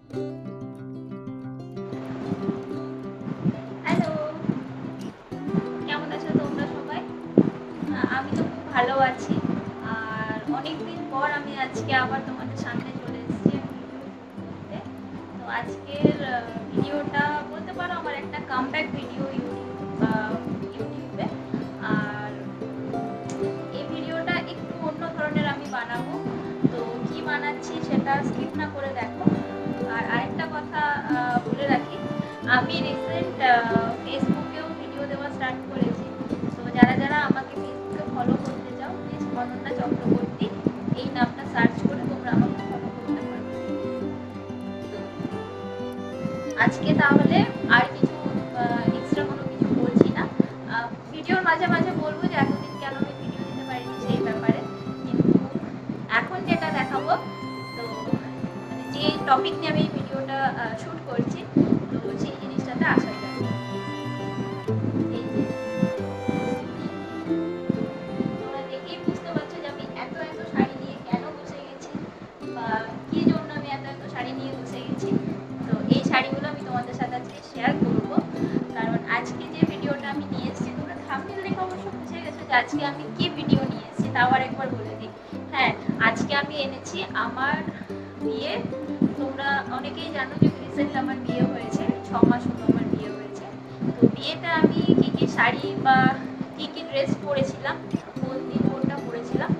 Hello, কেমন আছো তোমরা সবাই? আমি তো খুব ভালো আছি। আর অনেকদিন পর আমি আজকে আবার তোমাদের সামনে চলে এসেছি করতে। তো আজকের ভিডিওটা বলতে পারো আমার একটা কামব্যাক ভিডিও ইউটিউবে। আর এই ভিডিওটা একটু অন্য ধরনের আমি বানাবো। তো কি বানাচ্ছি সেটা স্কিপ না করে দেখো। আর আরেকটা কথা বলে রাখি, আমি রিসেন্ট ফেসবুকেও ভিডিও দেওয়া স্টার্ট করেছি। তো যারা যারা আমাকে ফেসবুকে ফলো করতে চাও, প্লিজ অনন্যা চক্রবর্তী এই নামটা সার্চ করে তোমরা আমাকে ফলো করতে পারো। আজকে তাহলে আর কিছু এক্সট্রা কোনো কিছু বলছি না। ভিডিওর মাঝে মাঝে বলবো যে এতদিন কেন আমি ভিডিও দিতে পারিনি সেই ব্যাপারে, কিন্তু এখন যেটা দেখাবো, তো মানে যে টপিক নিয়ে আমি এই ভিডিওটা শ্যুট করছি, তো সেই জিনিসটাতে আসা যায়। এই যে তোমরা দেখেই বুঝতে পারছো যে আমি এত এত শাড়ি নিয়ে কেন বসে গেছি, বা কি জন্য আমি এত এত শাড়ি নিয়ে বসে গেছি। তো এই শাড়িগুলো আমি তোমাদের সাথে আজকে শেয়ার করবো, কারণ আজকে যে ভিডিওটা আমি নিয়ে এসেছি, তোমরা থাম্বনেল দেখে অবশ্য বুঝে গেছো যে আজকে আমি কি ভিডিও নিয়ে এসেছি। তাও আর একবার বলে দিই, হ্যাঁ, আজকে আমি এনেছি আমার বিয়ে। তোমরা অনেকেই জানো যে রিসেন্ট আমার বিয়ে হয়েছে, 6 মাস হলো আমার বিয়ে হয়েছে। তো বিয়েতে আমি কি কি শাড়ি বা কি কি ড্রেস পরেছিলাম, কোন দিন কোনটা পরেছিলাম,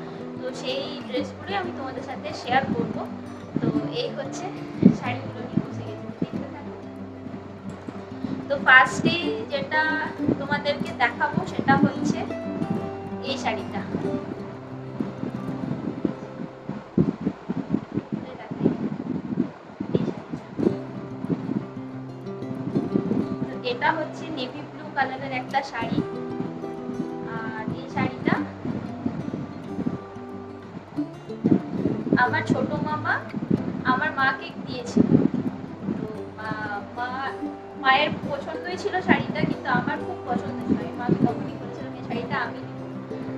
তো সেই ড্রেসগুলোই আমি তোমাদের সাথে শেয়ার করব। তো এই হচ্ছে শাড়িগুলো নিয়ে বসে গেছি, দেখতে থাকো। তো ফার্স্টে যেটা তোমাদেরকে দেখাবো সেটা হচ্ছে এই শাড়িটা। এটা হচ্ছে নেভি ব্লু কালারের একটা শাড়ি। আর এই শাড়িটা আমার ছোট মামা আমার মাকে দিয়েছিল। তো মায়ের পছন্দই ছিল শাড়িটা, কিন্তু আমার খুব পছন্দ ছিল। আমি মাকে তখনই বলেছিলাম এই শাড়িটা আমি নিব।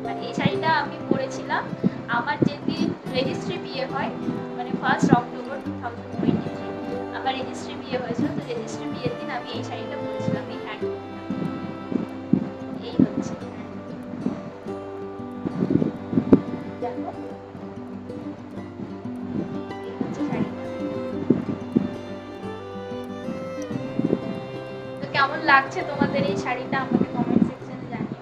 আর এই শাড়িটা আমি পরেছিলাম আমার যেদিন রেজিস্ট্রি বিয়ে হয়, মানে 1 অক্টোবর 2023 আমার রেজিস্ট্রি বিয়ে হয়েছিল। তো রেজিস্ট্রি বিয়ের দিন আমি এই শাড়িটা পরেছিলাম, এই হ্যান্ডলুমটা। এই হচ্ছে দেখো, এই হচ্ছে শাড়িটা। তো কেমন লাগছে তোমাদের এই শাড়িটা আমাকে কমেন্ট সেকশনে জানিও।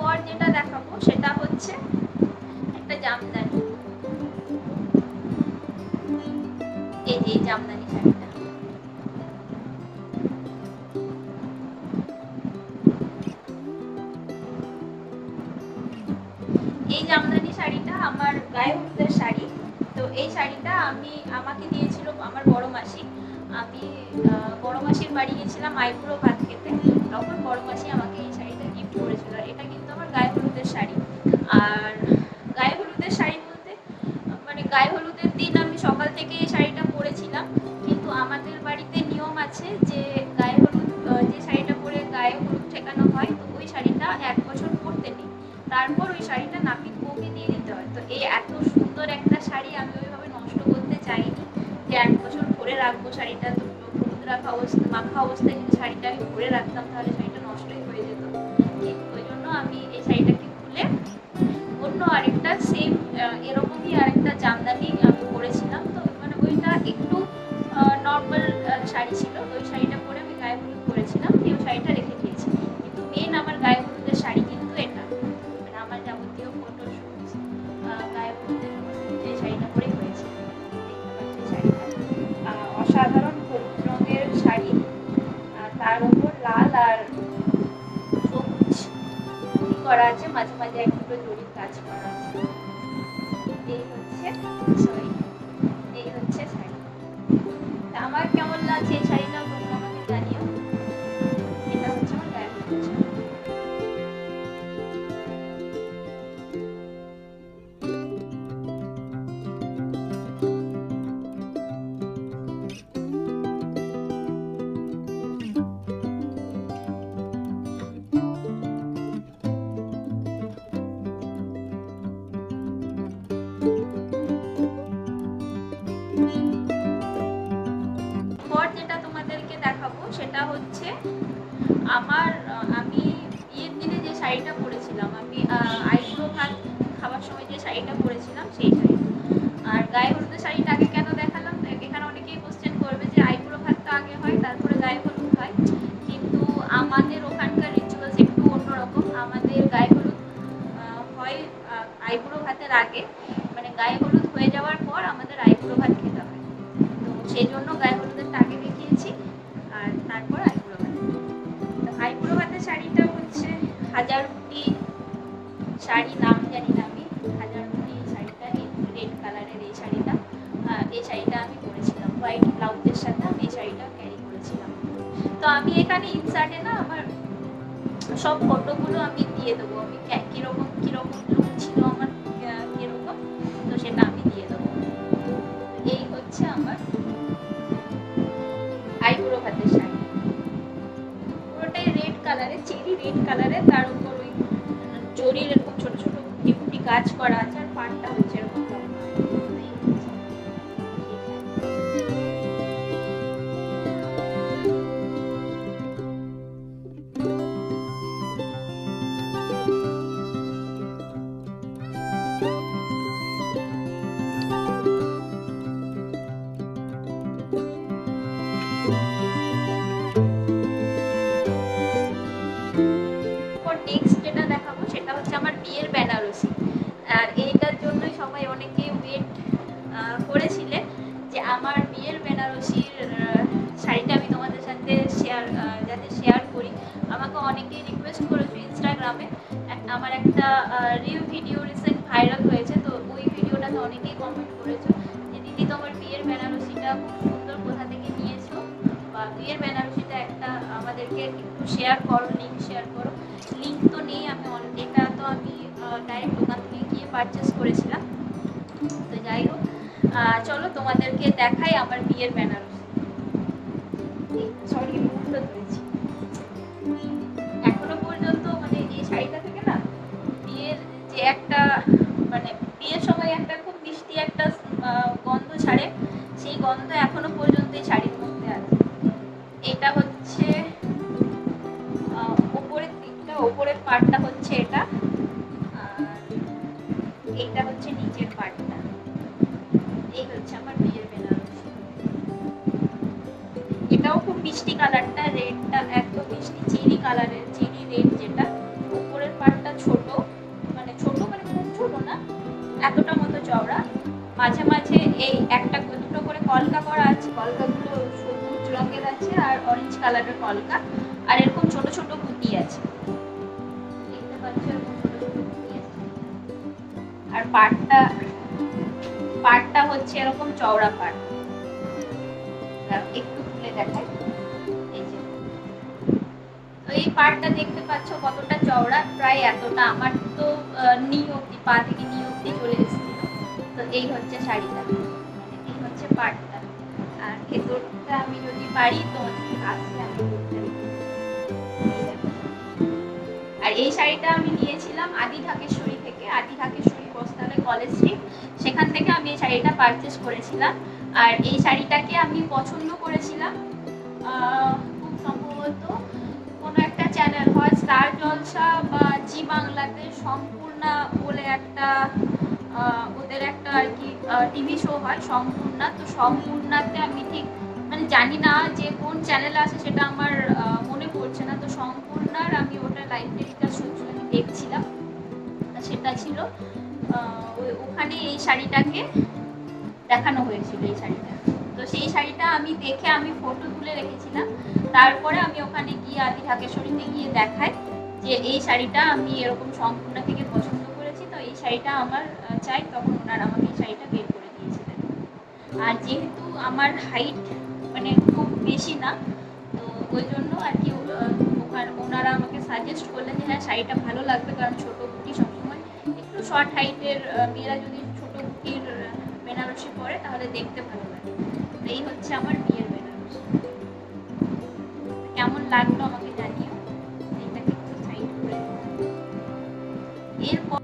পর যেটা দেখাবো সেটা হচ্ছে একটা জামদানি। এই যে জামদানি শাড়িটা, এই জামদানি শাড়িটা আমার গায়ে হলুদের শাড়ি। তো এই শাড়িটা আমাকে দিয়েছিল আমার বড় মাসি। আমি বড় মাসির বাড়ি গেছিলাম আইবুড়ো ভাত খেতে, তখন বড় মাসি আমাকে এই শাড়িটা গিফট করেছিল। এটা কিন্তু আমার গায়ে হলুদের শাড়ি। আর গায়ে হলুদের শাড়ি বলতে মানে গায়ে হলুদের দিন আমি সকাল থেকে এই শাড়িটা পরেছিলাম, কিন্তু আমাদের বাড়িতে নিয়ম আছে যে গায়ে হলুদ যে শাড়িটা পরে গায়ে হলুদ ঠেকানো হয়, তো ওই শাড়িটা 1 বছর পরতে নেই, তারপর ওই শাড়িটা নাপিত বউকে দিয়ে দিতে হয়। তো এই এত সুন্দর একটা শাড়ি আমি ওইভাবে নষ্ট করতে চাইনি যে 1 বছর পরে রাখবো শাড়িটা। তো হলুদ মাখা অবস্থায় যদি শাড়িটা আমি পরে রাখতাম তাহলে শাড়িটা নষ্টই হয়ে যেত। ঠিক ওই জন্য আমি এই শাড়িটাকে খুলে অন্য আরেকটা সেম এরকমই আরেকটা জামদানি আমি পরেছিলাম। তো মানে ওইটা একটু নর্মাল শাড়ি ছিল, ওই শাড়িটা পরে আমি গায়ে হলুদ পরেছিলাম, এই শাড়িটা রেখে দিয়েছি। কিন্তু মেন আমার গায়ে হলুদের শাড়ি কিন্তু এটা, মানে আমার যাবতীয় ফটোশ্যুট গায়ে হলুদের এই শাড়িটা পরেই হয়েছে। দেখতে পাচ্ছি শাড়িটা অসাধারণ হলুদ রঙের শাড়ি, তার উপর লাল আর সবুজ করা আছে, মাঝে মাঝে এক দুটো জরির কাজ করা আছে। এই হচ্ছে সরি পর যেটা তোমাদেরকে দেখাবো সেটা হচ্ছে আমি বিয়ের দিনে যে শাড়িটা পরেছিলাম, আমি আইবুড়ো ভাত খাবার সময় যে শাড়িটা পরেছিলাম সেই শাড়ি। আর গায়ে হলুদের শাড়িটা আগে কেন দেখালাম, এখানে অনেকেই কোশ্চেন করবে যে আইবুড়ো ভাতটা আগে হয় তারপরে গায়ে হলুদ হয়, কিন্তু আমাদের ওখানকার রিচুয়ালস একটু অন্যরকম। আমাদের গায়ে হলুদ হয় আইবুড়ো ভাতের আগে, মানে গায়ে হলুদ হয়ে যাওয়ার পর আমাদের আইবুড়ো ভাত খেতে হয়। তো সেই জন্য গায়ে হলুদেরটা আগে দেখিয়েছি আর তারপর আইবুড়ো ভাত। তো আইবুড়ো ভাতের শাড়িটা হচ্ছে হাজারুটি শাড়ি, নাম জানি না আমি, হাজারুটি শাড়িটা রেড কালারের এই শাড়িটা আমি পরেছিলাম হোয়াইট ব্লাউজের সাথে। আমি এই শাড়িটা ক্যারি করেছিলাম। তো আমি এখানে ইনসার্টে না আমার সব ফটোগুলো আমি দিয়ে দেবো, আমি কিরকম লুক ছিল আমার কিরকম, তো সেটা আমি দিয়ে দেবো। এই হচ্ছে আমার আইবুড়ো ভাতের শাড়ি, পুরোটাই রেড কালারের, চেরি রেড কালারের, তার উপর ওই জরির এরকম ছোট ছোট ফুটি ফুটি কাজ করা আছে, আর পাটটা হচ্ছে এরকম লম্বা। নেক্সট যেটা দেখাবো সেটা হচ্ছে আমার বিয়ের বেনারসি। আর এইটার জন্যই সবাই অনেকে ওয়েট করেছিলেন যে আমার বিয়ের বেনারসির শাড়িটা আমি তোমাদের সাথে শেয়ার করি। আমাকে অনেকেই রিকোয়েস্ট করেছে ইনস্টাগ্রামে। আমার একটা রিল ভিডিও রিসেন্ট ভাইরাল হয়েছে, তো ওই ভিডিওটাতে অনেকেই কমেন্ট করেছো যে দিদি তোমার বিয়ের বেনারসিটা খুব সুন্দর, কোথা থেকে নিয়েছো, বা বিয়ের বেনারসিটা একটা আমাদেরকে একটু শেয়ার করো, লিঙ্ক শেয়ার করো। লিঙ্ক তো নেই, এটা তো আমি ডাইরেক্ট দোকান থেকে গিয়ে পারচেস করেছিলাম। তো যাই হোক, চলো তোমাদেরকে দেখাই আমার বিয়ের বেনারসি। সরি, মুখটা ধরেছি। এখনো পর্যন্ত মানে এই শাড়িটা থেকে না বিয়ের যে একটা মানে বিয়ের সময় একটা খুব মিষ্টি একটা গন্ধ ছাড়ে, সেই গন্ধ এখনো পর্যন্ত এই শাড়ির মধ্যে আছে। এটা হচ্ছে উপরের দিকটা, উপরের পার্টটা হচ্ছে এটা, আর এটা হচ্ছে নিচের পার্টটা। এই হচ্ছে আমার বিয়ের বেনারসি। এটাও খুব মিষ্টি কালারটা, রেডটা একদম মিষ্টি চেরি কালারের, চেরি রেড যেটা। উপরের পার্টটা ছোট মানে খুব ছোট না, এতটা মতো চওড়া। মাঝে মাঝে এই একটা দুটো করে কলকা করা আছে, কলকাগুলো সবুজ রঙের আছে আর অরেঞ্জ কালারের কলকা, আর এরকম ছোট ছোট বুটি আছে, দেখতে পাচ্ছ এরকম ছোট ছোট বুটি আছে। আর পাটটা হচ্ছে এরকম চওড়া পাট, একটু খুলে দেখাই। এই যে তো এই পাটটা দেখতে পাচ্ছ কতটা চওড়া, প্রায় এতটা, আমার তো নি অব্দি, পা থেকে নি অব্দি চলে এসেছিল। তো এই হচ্ছে শাড়িটা, এই হচ্ছে পাটটা। আর ভেতরটা আমি যদি পারি তোমাদেরকে কাছে আমি করতে। আর এই শাড়িটা আমি নিয়েছিলাম আদি ঢাকেশ্বরী থেকে, আদি ঢাকেশ্বরী বস্ত্রালয় কলেজ স্ট্রিট, সেখান থেকে আমি এই শাড়িটা পারচেস করেছিলাম। আর এই শাড়িটাকে আমি পছন্দ করেছিলাম খুব সম্ভবত কোনো একটা চ্যানেল, হয় স্টার জলসা বা জি বাংলাতে সম্পূর্ণা বলে একটা ওদের একটা আর কি টিভি শো হয় সম্পূর্ণা। তো সম্পূর্ণাতে আমি ঠিক মানে জানি না যে কোন চ্যানেলে আছে, সেটা আমার মনে পড়ছে না। তো সম্পূর্ণার আমি ওটা লাইভ টেলিকাস্ট হচ্ছিল, আমি দেখছিলাম, সেটা ছিল ওখানে এই শাড়িটাকে দেখানো হয়েছিল, এই শাড়িটা। তো সেই শাড়িটা আমি দেখে আমি ফটো তুলে রেখেছিলাম। তারপরে আমি ওখানে গিয়ে আদি ঢাকেশ্বরীতে গিয়ে দেখাই যে এই শাড়িটা আমি এরকম সম্পূর্ণা থেকে পছন্দ করেছি, তো এই শাড়িটা আমার চাই। তখন ওনারা আমাকে এই শাড়িটা বের করে দিয়েছিলেন। আর যেহেতু আমার হাইট মানে খুব বেশি না, তো ওই জন্য আর কি ওনারা আমাকে সাজেস্ট করলেন যে হ্যাঁ শাড়িটা ভালো লাগবে, কারণ ছোটো বুটি সবসময় একটু শর্ট হাইটের মেয়েরা যদি ছোটো বুটির বেনারসি পরে তাহলে দেখতে ভালো লাগে। এই হচ্ছে আমার বিয়ের বেনারসি। কেমন লাগলো আমাকে জানিও। এটাকে একটু সাইড করে এরপর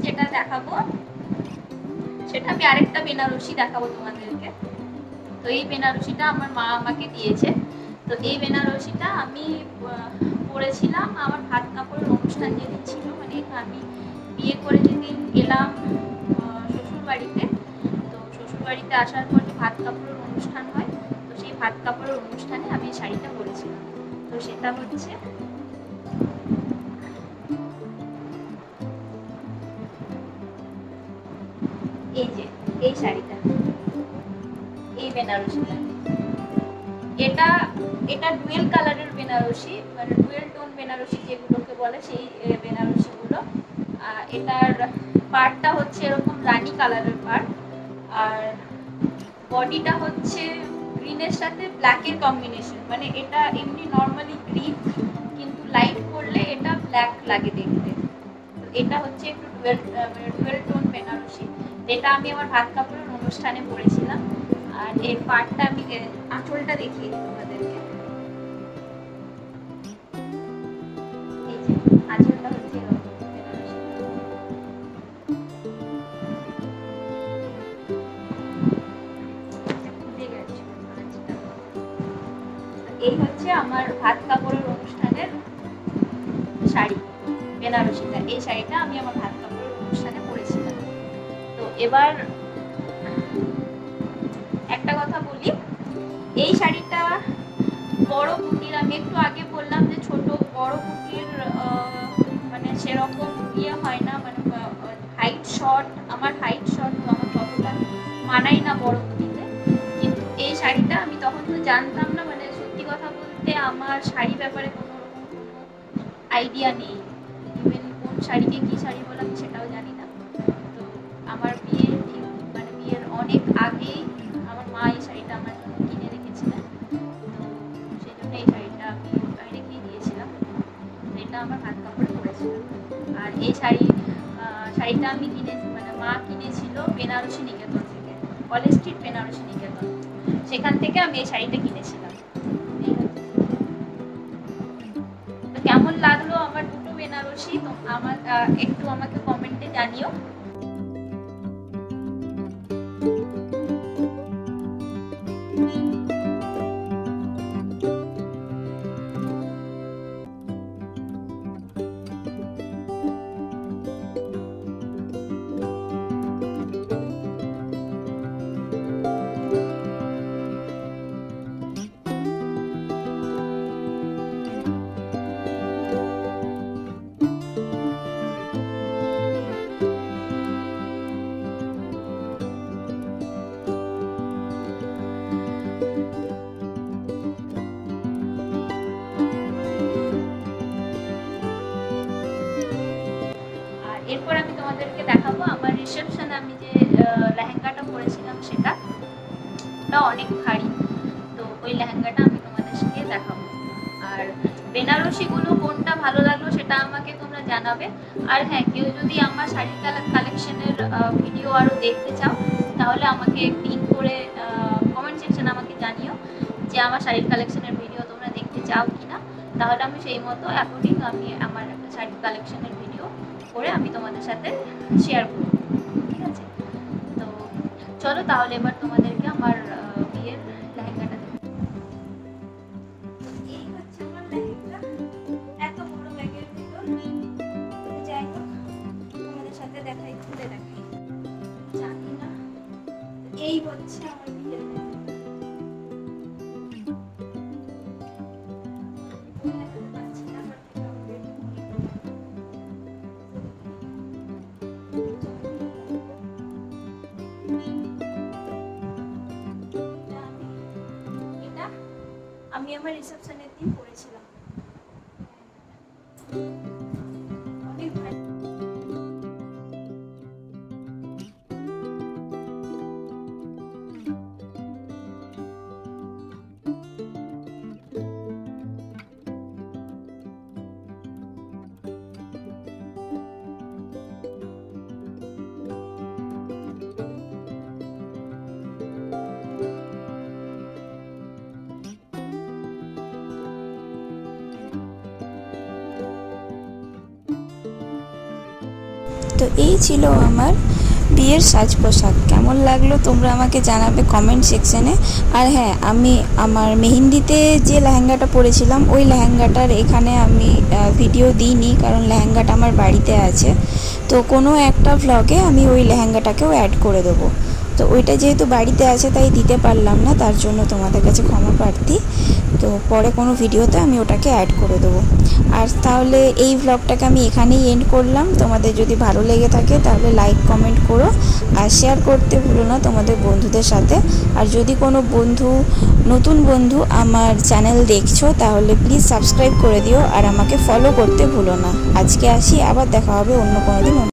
যেটা দেখাবো সেটা আমি আরেকটা বেনারসি দেখাবো তোমাদেরকে। তো এই বেনারসিটা আমার মা আমাকে দিয়েছে। তো এই বেনারসিটা আমি পরেছিলাম আমার ভাত কাপড়ের অনুষ্ঠান যেদিন ছিল, মানে আমি বিয়ে করে যেদিন গেলাম শ্বশুর বাড়িতে। তো শ্বশুর বাড়িতে আসার পর যে ভাত কাপড়ের অনুষ্ঠান হয়, তো সেই ভাত কাপড়ের অনুষ্ঠানে আমি এই শাড়িটা পরেছিলাম। তো সেটা হচ্ছে এই যে এই শাড়িটা, এই বেনারসিটা। এটা এটা ডুয়েল কালারের বেনারসি, মানে ডুয়েল টোন বেনারসি যেগুলোকে বলে, সেই বেনারসিগুলো। এটার পাড়টা হচ্ছে এরকম রানী কালারের পাড়, আর বডিটা হচ্ছে গ্রিনের সাথে ব্ল্যাকের কম্বিনেশন। মানে এটা এমনি নর্মালি গ্রিন, কিন্তু লাইট করলে এটা ব্ল্যাক লাগে দেখতে। তো এটা হচ্ছে একটু ডুয়েল টোন বেনারসি, যেটা আমি আমার ভাত কাপড়ের অনুষ্ঠানে পরেছিলাম। আর এর পার্টটা আমি আঁচলটা দেখিয়ে দিই তোমাদেরকে। এই যে আঁচলটা হচ্ছে এই হচ্ছে আমার ভাত কাপড়ের অনুষ্ঠানের শাড়ি, বেনারসিটা। এই শাড়িটা আমি আমার ভাত কাপড়ের অনুষ্ঠানে পরেছিলাম। তো এবার একটা কথা বলি, এই শাড়িটা বড় বুটির, আমি একটু আগে বললাম যে ছোট বড় বুটির মানে সেরকম ইয়ে হয় না, মানে হাইট শর্ট, আমার হাইট শর্ট, তো আমার ততটা মানাই না বড় বুটিতে। কিন্তু এই শাড়িটা আমি তখন তো জানতাম না, মানে সত্যি কথা বলতে আমার শাড়ি ব্যাপারে কোনো রকম কোনো আইডিয়া নেই। ইভেন কোন শাড়িকে কী শাড়ি বলে আমি সেটাও জানি না। তো আমার বিয়ের মানে বিয়ের অনেক আগেই আমার মা এই শাড়িটা আমার জন্য কিনে রেখেছিলেন। তো সেই জন্য এই শাড়িটা আমি রেখেই দিয়েছিলাম। এটা আমার হাত কাপড়ে পরেছিলাম। আর এই শাড়িটা আমি কিনেছি, মানে মা কিনেছিল বেনারসি নিকেতন থেকে, কলেজ স্ট্রিট বেনারসি নিকেতন, সেখান থেকে আমি এই শাড়িটা কিনেছিলাম। তো কেমন লাগলো আমার দুটো বেনারসি, তো আমার একটু আমাকে কমেন্টে জানিও। এরপর আমি তোমাদেরকে দেখাবো আমার রিসেপশনে আমি যে লেহেঙ্গাটা পরেছিলাম, সেটা অনেক ভারী। তো ওই লেহেঙ্গাটা আমি তোমাদেরকে দেখাবো। আর বেনারসিগুলো কোনটা ভালো লাগলো সেটা আমাকে তোমরা জানাবে। আর হ্যাঁ, কেউ যদি আমার শাড়ির কালেকশনের ভিডিও আরও দেখতে চাও, তাহলে আমাকে পিন করে কমেন্ট সেকশনে আমাকে জানিও যে আমার শাড়ির কালেকশনের ভিডিও তোমরা দেখতে চাও কিনা। তাহলে আমি সেই মতো অ্যাকর্ডিং আমি আমার একটা শাড়ির কালেকশনের ভিডিও করে আমি তোমাদের সাথে শেয়ার করব, ঠিক আছে? তো চলো তাহলে এবার তোমাদেরকে আমার বিয়ের লেহেঙ্গাটা দেখো। এই হচ্ছে আমার লেহেঙ্গা, এত বড় ব্যাগের ভিতর। যাই হোক, তোমাদের সাথে দেখাই, খুলে দেখাই, জানি না। এই হচ্ছে আমার বিয়ের লেহেঙ্গা। আমি আমার রিসেপশনের দিন পরেছিলাম। অনেক ভালো। তো এই ছিল আমার বিয়ের সাজ পোশাক। কেমন লাগলো তোমরা আমাকে জানাবে কমেন্ট সেকশানে। আর হ্যাঁ, আমি আমার মেহেন্দিতে যে লেহেঙ্গাটা পরেছিলাম ওই লেহেঙ্গাটার এখানে আমি ভিডিও দিইনি, কারণ লেহেঙ্গাটা আমার বাড়িতে আছে। তো কোনো একটা ভ্লগে আমি ওই লেহেঙ্গাটাকেও অ্যাড করে দেবো। তো ওইটা যেহেতু বাড়িতে আছে তাই দিতে পারলাম না, তার জন্য তোমাদের কাছে ক্ষমা প্রার্থী। তো পরে কোনো ভিডিওতে আমি ওটাকে অ্যাড করে দেবো। আর তাহলে এই ভ্লগটাকে আমি এখানেই এন্ড করলাম। তোমাদের যদি ভালো লেগে থাকে তাহলে লাইক কমেন্ট করো আর শেয়ার করতে ভুলো না তোমাদের বন্ধুদের সাথে। আর যদি কোনো নতুন বন্ধু আমার চ্যানেল দেখছো তাহলে প্লিজ সাবস্ক্রাইব করে দিও আর আমাকে ফলো করতে ভুলো না। আজকে আসি, আবার দেখা হবে অন্য কোনো দিন।